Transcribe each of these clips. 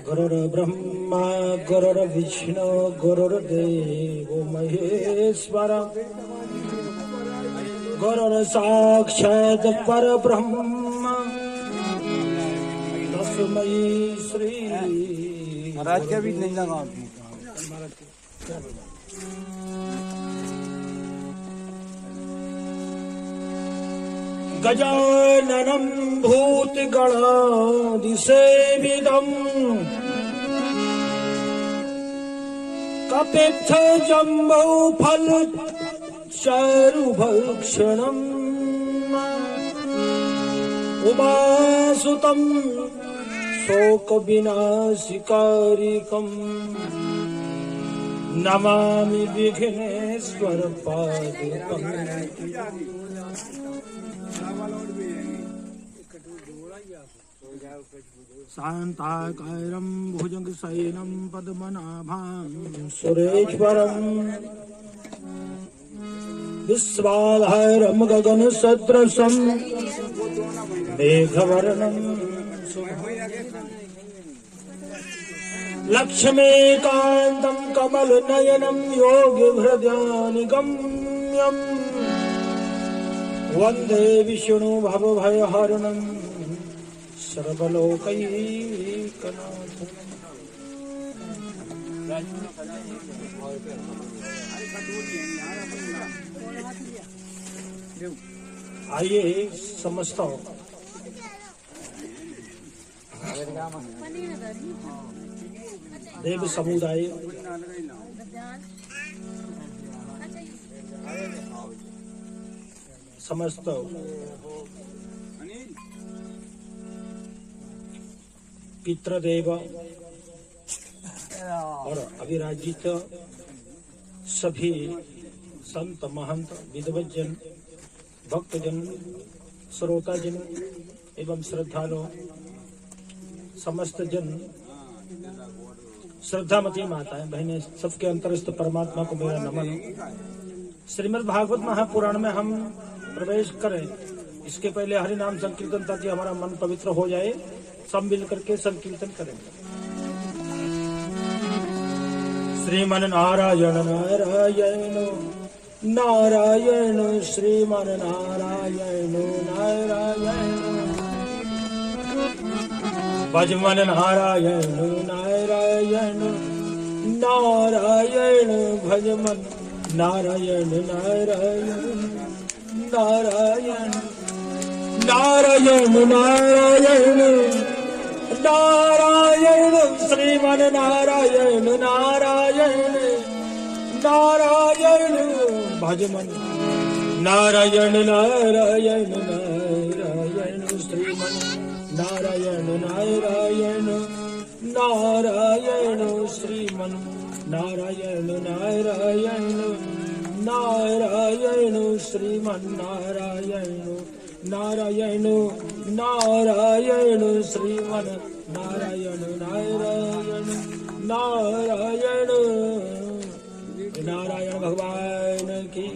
गुरुर्ब्रह्मा गुरुर्विष्णु गुरुर्देवो महेश्वर गुरुर्साक्षात् परब्रह्म तस्मै श्री महाराज क्या भी नहीं लगा गजाननं भूतगणादिसेवितम् कपित्थजम्बो फलचारुभक्षणम् उमासुतं शोकविनाशिकारिकम् नमामि विघ्नेश्वर पादुकम् शान्ताकारं भुजगशयनं पद्मनाभां सुरेश्वरं विश्वाधारं गगनसदृशं मेघवर्णं लक्ष्मीकान्तं कमलनयनं योगिहृदयानिगम्यम् वन्दे विष्णु भवभयहरणम् सर्वलोकैकनाथम्। आइए समझता हूँ देव समुदाय समझता हूँ पितृदेव और अविराजित सभी संत महंत विद्वज्जन भक्तजन श्रोताजन एवं श्रद्धालु समस्त जन श्रद्धामती माताएं बहनें सबके अंतरस्थ परमात्मा को मेरा नमन। श्रीमद् भागवत महापुराण में हम प्रवेश करें इसके पहले हरि नाम संकीर्तन ताकि हमारा मन पवित्र हो जाए। सब मिल करके संकीर्तन करेंगे। श्रीमन नारायण नारायण नारायण श्रीमन नारायण नारायण भजमन नारायण नारायण नारायण भजमन नारायण नारायण नारायण नारायण नारायण नारायण श्रीमन नारायण नारायण नारायण भजमन नारायण नारायण नारायण श्रीमन नारायण नारायण नारायण श्रीमन नारायण नारायण नारायण श्रीमन नारायण नारायण नारायण श्रीमन नारायण नारायण नारायण नारायण भगवान की।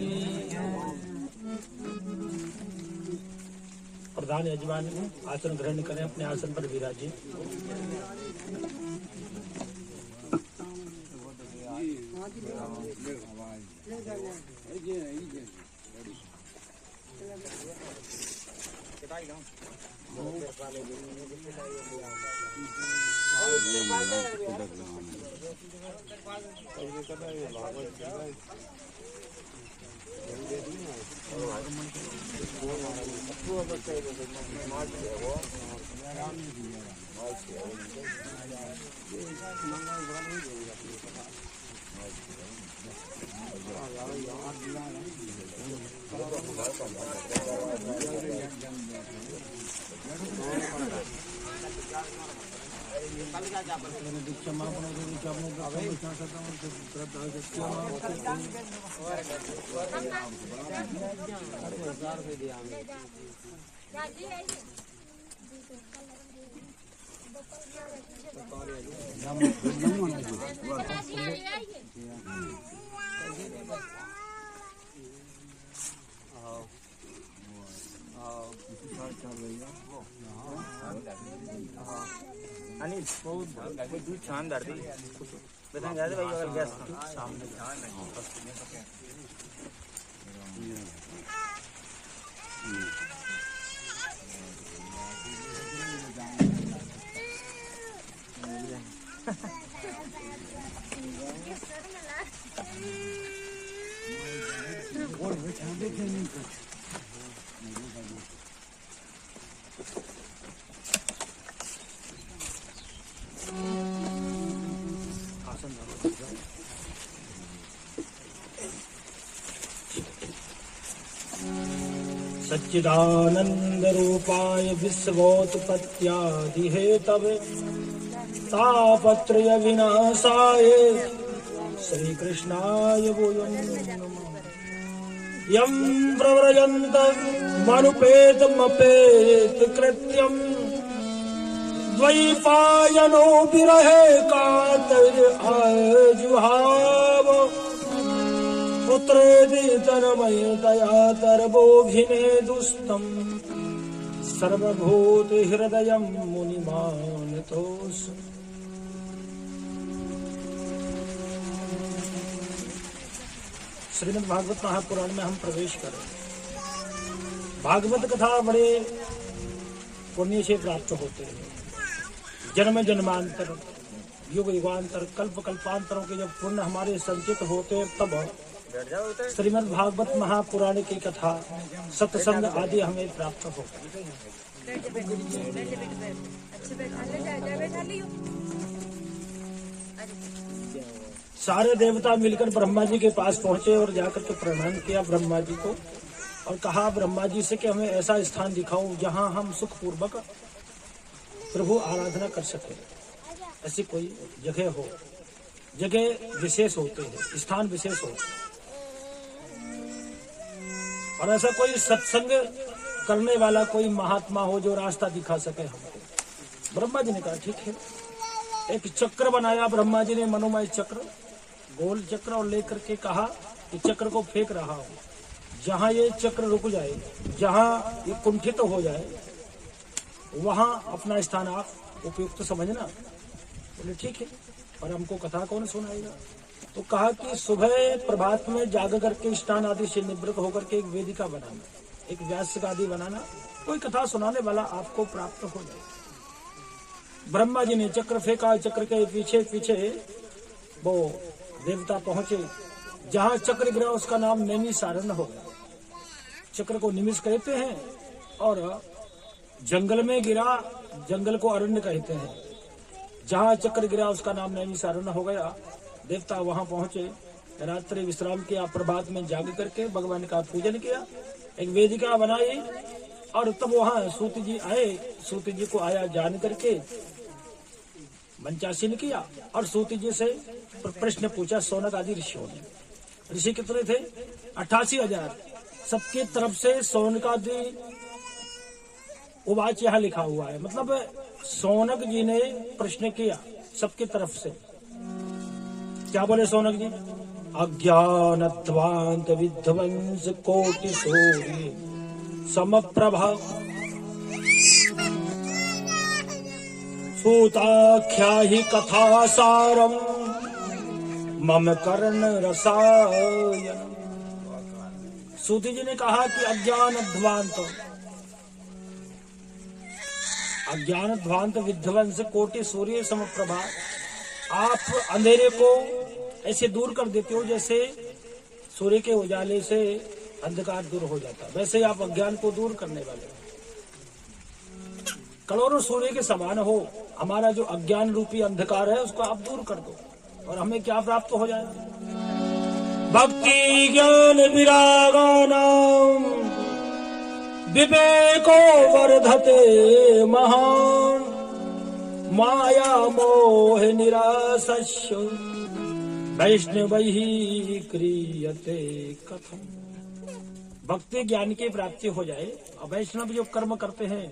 प्रधान यजमान आसन ग्रहण करें, अपने आसन पर विराजे। अनिल वो दूध शानदार दी बताएं ज्यादा भाई अगर गैस सामने सच्चिदानंद रूपाय विश्वोत्पत्त्यादि हेतवे तापत्रय विनाशाय श्री कृष्णाय वयं नमः। यं प्रव्रजन्त मनुपेतमपेत कृत्यं द्वैपायनो विरहे कातर आजुहाव पुत्रेति तन्मयतया तरवोऽभिनेदुस्तम् सर्वभूत हृदयं मुनिमानतोऽस्मि। श्रीमद् भागवत महापुराण में हम प्रवेश करें। भागवत कथा बड़े पुण्य से प्राप्त होते हैं। जन्म जन्मांतर युग युगांतर कल्प कल्पांतरों के जब पुण्य हमारे संचित होते तब श्रीमद् भागवत महापुराण की कथा सत्संग आदि हमें प्राप्त हो। सारे देवता मिलकर ब्रह्मा जी के पास पहुंचे और जाकर के प्रणाम किया ब्रह्मा जी को और कहा ब्रह्मा जी से कि हमें ऐसा स्थान दिखाओ जहां हम सुखपूर्वक प्रभु आराधना कर सके। ऐसी कोई जगह हो। जगह विशेष होते हैं, स्थान विशेष हो और ऐसा कोई सत्संग करने वाला कोई महात्मा हो जो रास्ता दिखा सके हमको। ब्रह्मा जी ने कहा ठीक है। एक चक्र बनाया ब्रह्मा जी ने, मनोमय चक्र, गोल चक्र, और लेकर के कहा कि चक्र को फेंक रहा हूं। जहां ये चक्र रुक जाए, जहां ये कुंठित हो जाए, वहां अपना स्थान आप उपयुक्त समझना। बोले ठीक है। और हमको कथा कौन सुनाएगा? तो कहा कि सुबह प्रभात में जाग करके स्नान आदि से निवृत्त होकर के एक वेदिका बनाना, एक व्यास आदि बनाना, कोई कथा सुनाने वाला आपको प्राप्त हो जाए। ब्रह्मा जी ने चक्र फेंका, चक्र के पीछे पीछे वो देवता पहुंचे। जहां चक्र गिरा उसका नाम नैमिषारण्य हो गया। चक्र को निमिष कहते हैं और जंगल में गिरा, जंगल को अरण्य कहते हैं। जहां चक्र गिरा उसका नाम नैमिषारण्य हो गया। देवता वहां पहुंचे, रात्रि विश्राम किया, प्रभात में जाग करके भगवान का पूजन किया, एक वेदिका बनाई और तब वहां सूत जी आए। सूत जी को आया जान करके मंचासीन किया और सूत जी से प्रश्न पूछा। सोनक आदि ऋषियों ने, ऋषि कितने थे? 88,000। सबके तरफ से सोनक आदि उवाच यहाँ लिखा हुआ है, मतलब सोनक जी ने प्रश्न किया सबके तरफ से। क्या बोले सोनक जी? अज्ञानध्वांत विध्वंस कोटि सूर्य समप्रभा सूताख्या ही कथा सारम मम कर्ण रसायन। सूती जी ने कहा कि अज्ञान ध्वांत विध्वंस कोटि सूर्य समप्रभा, आप अंधेरे को ऐसे दूर कर देते हो जैसे सूर्य के उजाले से अंधकार दूर हो जाता, वैसे आप अज्ञान को दूर करने वाले हो। करोड़ों सूर्य के समान हो। हमारा जो अज्ञान रूपी अंधकार है उसको आप दूर कर दो और हमें क्या प्राप्त हो जाए? भक्ति ज्ञान विरागानाम विवेको वर्धते महान माया मोह निराशस्य वैष्णवैः क्रियते कथम। भक्ति ज्ञान की प्राप्ति हो जाए और वैष्णव जो कर्म करते हैं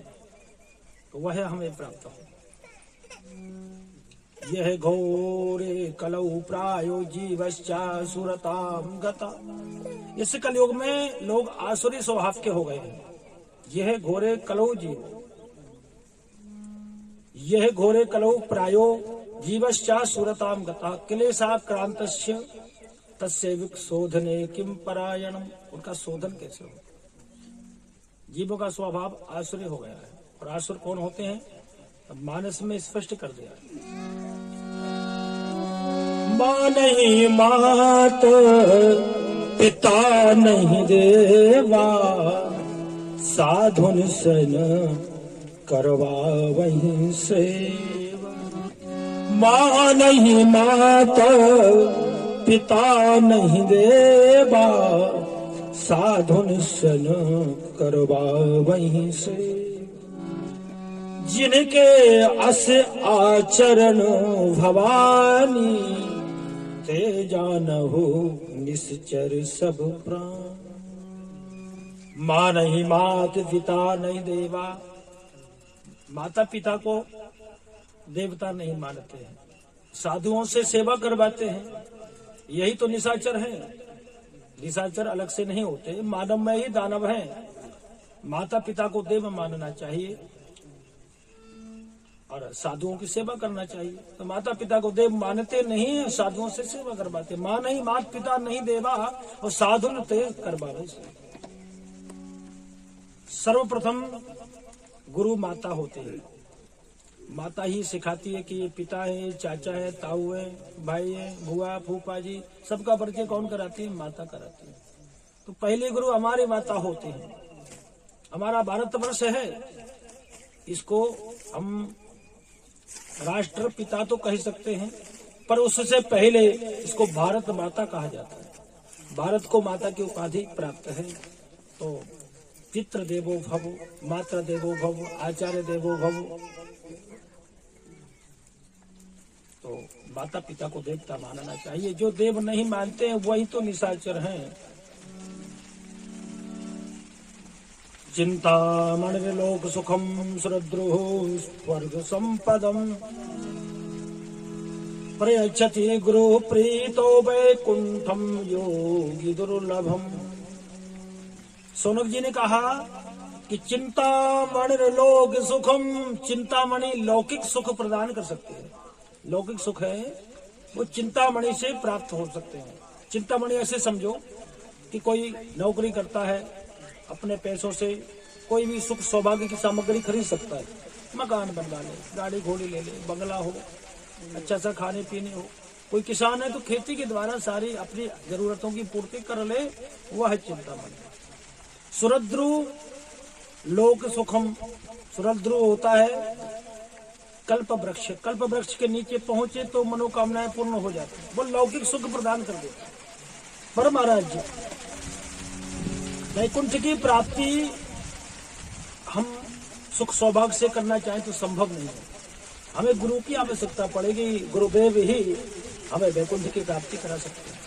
तो वह हमें प्राप्त हो। यह घोरे कलौ प्रायो जीवश्चा सुरताम गता। इस कलयुग में लोग आसुरी स्वभाव के हो गए हैं, यह घोरे कलौ जीव, यह घोरे कलौ प्रायो जीवश्चा सुरताम गता क्लेशाक्रांतस्य तस्यैविक शोधने किम परायणम। उनका शोधन कैसे हो? जीवों का स्वभाव आसुरी हो गया है। और आसुर कौन होते हैं? अब मानस में स्पष्ट कर दिया। माँ नहीं मात, पिता नहीं देवा, साधुन सन करवा वहीं सेवा। माँ नहीं मात, पिता नहीं देवा, साधुन सन करवा वहीं से। जिनके अस आचरण भवानी, ते जानहु निश्चर सब प्राण। माँ नहीं मात, पिता नहीं देवा, माता पिता को देवता नहीं मानते हैं, साधुओं से सेवा करवाते हैं, यही तो निशाचर है। निशाचर अलग से नहीं होते, मानव में ही दानव हैं। माता पिता को देव मानना चाहिए और साधुओं की सेवा करना चाहिए। तो माता पिता को देव मानते नहीं है, साधुओं से सेवा करवाते। माँ नहीं मात, पिता नहीं देवा, और साधु न ते करवावे। सर्वप्रथम गुरु माता होते हैं। माता ही सिखाती है कि ये पिता है, चाचा है, ताऊ है, भाई है, बुआ, फूफा जी, सबका परिचय कौन कराती है? माता कराती है। तो पहले गुरु हमारे माता होते हैं। हमारा भारतवर्ष है, इसको हम राष्ट्र पिता तो कह सकते हैं, पर उससे पहले इसको भारत माता कहा जाता है। भारत को माता की उपाधि प्राप्त है। तो पितृ देवो भव, मातृ देवो भव, आचार्य देवो भव। तो माता पिता को देवता मानना चाहिए। जो देव नहीं मानते हैं वही तो निशाचर हैं। चिंतामणिर्लोक सुखम सुरद्रुः स्वर्ग संपदम, प्रयच्छति गुरु प्रीतो वैकुंठम योगी दुर्लभम। सोनक जी ने कहा कि चिंतामणिर्लोक सुखम, चिंतामणि लौकिक सुख प्रदान कर सकते हैं। लौकिक सुख है वो चिंतामणि से प्राप्त हो सकते हैं। चिंतामणि ऐसे समझो कि कोई नौकरी करता है, अपने पैसों से कोई भी सुख सौभाग्य की सामग्री खरीद सकता है। मकान बनवा ले, गाड़ी घोड़ी ले ले, बंगला हो, अच्छा सा खाने पीने हो। कोई किसान है तो खेती के द्वारा सारी अपनी जरूरतों की पूर्ति कर ले, वह है चिंतामणि। सुरद्रु लोक सुखम, सुरद्रु होता है कल्प वृक्ष। कल्प वृक्ष के नीचे पहुंचे तो मनोकामनाएं पूर्ण हो जाती है, वो लौकिक सुख प्रदान कर देता है। पर महाराज जी, वैकुंठ की प्राप्ति हम सुख सौभाग्य से करना चाहें तो संभव नहीं है। हमें गुरु की आवश्यकता पड़ेगी। गुरुदेव ही हमें वैकुंठ की प्राप्ति करा सकते हैं।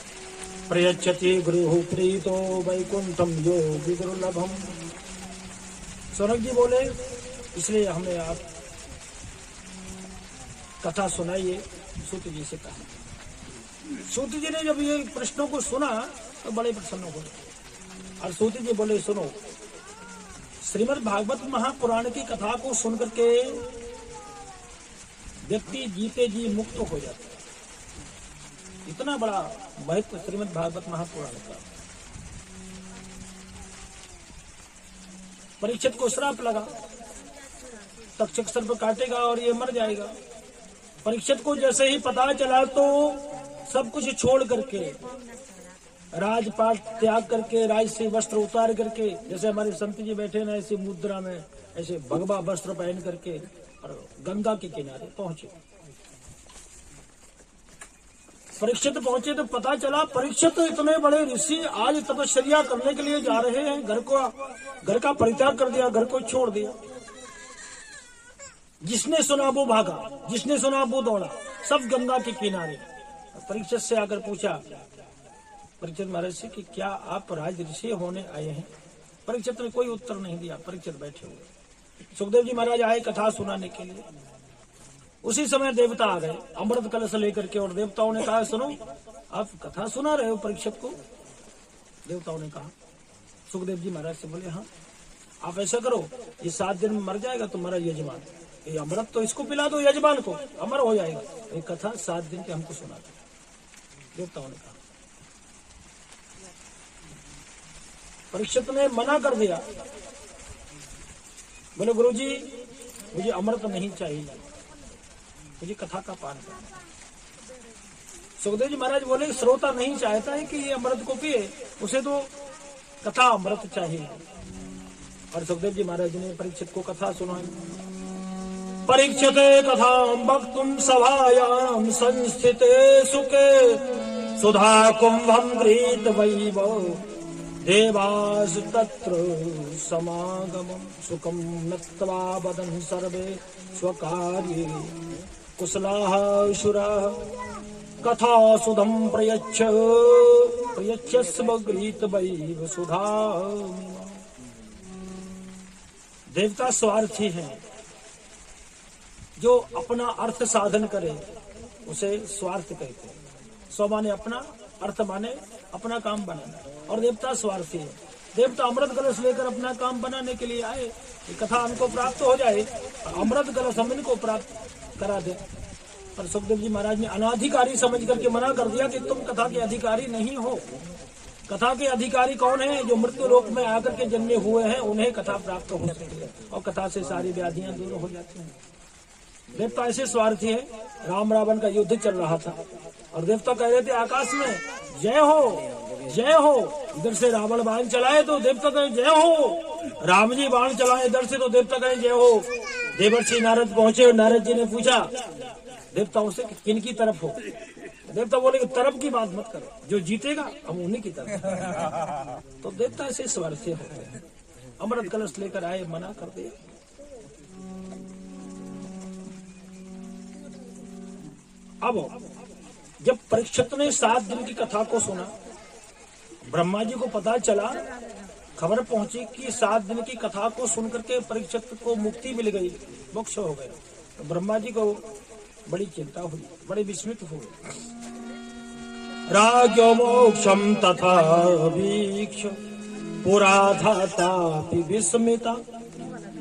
प्रयच्छति गुरु प्रीतो वैकुंठम योगी दुर्लभम। सोनक जी बोले, इसलिए हमें आप कथा सुनाइए। सूत जी से कहा। सूत जी ने जब ये प्रश्नों को सुना तो बड़े प्रसन्न हो गए। और सूत जी बोले, सुनो, श्रीमद् भागवत महापुराण की कथा को सुनकर के व्यक्ति जीते जी मुक्त हो जाता है। इतना बड़ा महत्व श्रीमद् भागवत महापुराण का। परीक्षित को श्राप लगा, तक्षक सर्प काटेगा और ये मर जाएगा। परीक्षित को जैसे ही पता चला तो सब कुछ छोड़ करके, राजपाट त्याग करके, राज से वस्त्र उतार करके, जैसे हमारे संत जी बैठे ना ऐसी मुद्रा में, ऐसे भगवा वस्त्र पहन करके और गंगा के किनारे पहुंचे। परीक्षित पहुंचे तो पता चला परीक्षित इतने बड़े ऋषि आज तपश्चर्या करने के लिए जा रहे हैं। घर का परित्याग कर दिया, घर को छोड़ दिया। जिसने सुना वो भागा, जिसने सुना वो दौड़ा, सब गंगा के किनारे। परीक्षित से आकर पूछा परीक्षित महाराज से कि क्या आप राज ऋषि होने आए हैं? परीक्षित ने कोई उत्तर नहीं दिया। परीक्षित बैठे हुए। सुखदेव जी महाराज आए कथा सुनाने के लिए। उसी समय देवता आ गए अमृत कलश लेकर के, और देवताओं ने कहा, सुनो, आप कथा सुना रहे हो परीक्षित को? देवताओं ने कहा। सुखदेव जी महाराज से बोले, हाँ। आप ऐसा करो, ये 7 दिन में मर जाएगा तुम्हारा यजमान, ये अमृत तो इसको पिला दो यजमान को, अमर हो जाएगा। ये कथा 7 दिन के हमको सुना था, देवताओं ने कहा। परीक्षित ने मना कर दिया, बोले गुरुजी मुझे अमृत नहीं चाहिए, मुझे कथा का पान करना। सुखदेव जी महाराज बोले श्रोता नहीं चाहता है कि ये अमृत को पिए, उसे तो कथा अमृत चाहिए। और सुखदेव जी महाराज ने परीक्षित को कथा सुनाई। परीक्षते कथा वक्तुम सभायाम संस्थिते सुखे सुधा कुंभम गृहीत वैव देवास तत्र समागमं सुखम नत्वा वदन् सर्वे स्वकार्ये कुशलाः शुराः कथा सुधम प्रयच्छस्व गृहीत वैव सुधा। देवता स्वार्थी हैं, जो अपना अर्थ साधन करे उसे स्वार्थ कहते हैं। स्व माने अपना, अर्थ माने अपना काम बनाना, और देवता स्वार्थी है। देवता अमृत कलश लेकर अपना काम बनाने के लिए आए, ये कथा हमको प्राप्त हो जाए, अमृत कलश हम इनको प्राप्त करा दे। पर सुखदेव जी महाराज ने अनाधिकारी समझ करके मना कर दिया कि तुम कथा के अधिकारी नहीं हो। कथा के अधिकारी कौन है? जो मृत्यु लोक में आकर के जन्मे हुए हैं, उन्हें कथा प्राप्त हो सकती है, और कथा से सारी व्याधियां दूर हो जाती हैं। देवता ऐसे स्वार्थी है। राम रावण का युद्ध चल रहा था और देवता कह रहे थे आकाश में जय हो जय हो। इधर से रावण बाण चलाए तो देवता कहे जय हो, राम जी बाण चलाए इधर से तो देवता कहे जय हो। देवर्षि नारद पहुंचे और नारद जी ने पूछा देवताओं से किन की तरफ हो? देवता बोले कि तरफ की बात मत करो, जो जीतेगा हम उन्हीं की तरफ। तो देवता ऐसे स्वार्थी होते हैं। अमृत कलश लेकर आए, मना कर दिया। अब जब परीक्षित ने 7 दिन की कथा को सुना, ब्रह्मा जी को पता चला, खबर पहुंची कि 7 दिन की कथा को सुनकर के परीक्षित को मुक्ति मिल गई, मोक्ष हो गया। तो ब्रह्मा जी को बड़ी चिंता हुई, बड़े विस्मित हुए। राज्यो मोक्षम तथा वीक्ष पुरा धातापि विस्मिता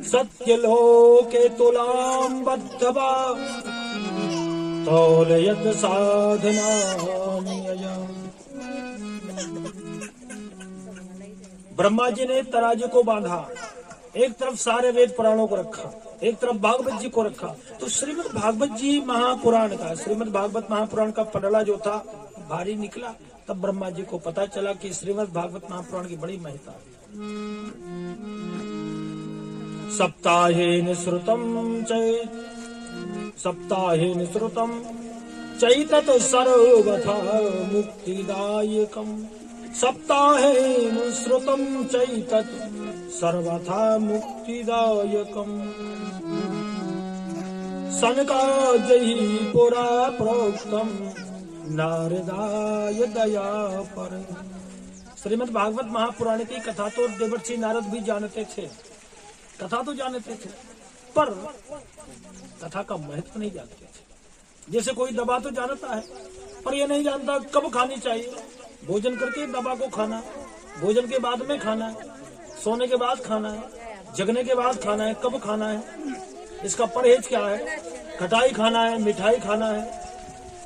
सत्यलोके तुलां बद्धवा तौलयत साधनान्यया। ब्रह्मा जी ने तराजू को बांधा, एक तरफ सारे वेद पुराणों को रखा, एक तरफ भागवत जी को रखा। तो श्रीमद् भागवत जी महापुराण का, श्रीमद् भागवत महापुराण का पटला जो था भारी निकला। तब ब्रह्मा जी को पता चला कि श्रीमद् भागवत महापुराण की बड़ी महत्ता है। सप्ताहेन श्रुतम चैतत सर्वथा मुक्तिदायकम। सप्ताहेन श्रुतम चैतत सर्वथा मुक्तिदायकम। सनकादिः पुरा प्रोक्तम नारदाय दया पर। श्रीमद् भागवत महापुराण की कथा तो देवर्षि नारद भी जानते थे, कथा तो जानते थे, पर कथा का महत्व नहीं जानते थे। जैसे कोई दवा तो जानता है, पर यह नहीं जानता कब खानी चाहिए। भोजन करके दवा को खाना, भोजन के बाद में खाना है, सोने के बाद खाना है, जगने के बाद खाना है, कब खाना है, इसका परहेज क्या है, खटाई खाना है, मिठाई खाना है,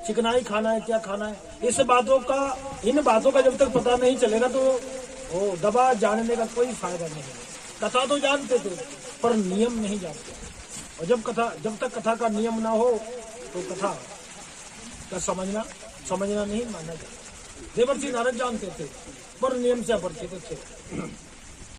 चिकनाई खाना है, क्या खाना है। इन बातों का जब तक पता नहीं चलेगा तो वो दवा जानने का कोई फायदा नहीं है। कथा तो जानते थे पर नियम नहीं जानते, और जब तक कथा का नियम ना हो तो कथा का समझना नहीं माना जाता। देवर्षि नारद जानते थे पर नियम से अपरिचित थे।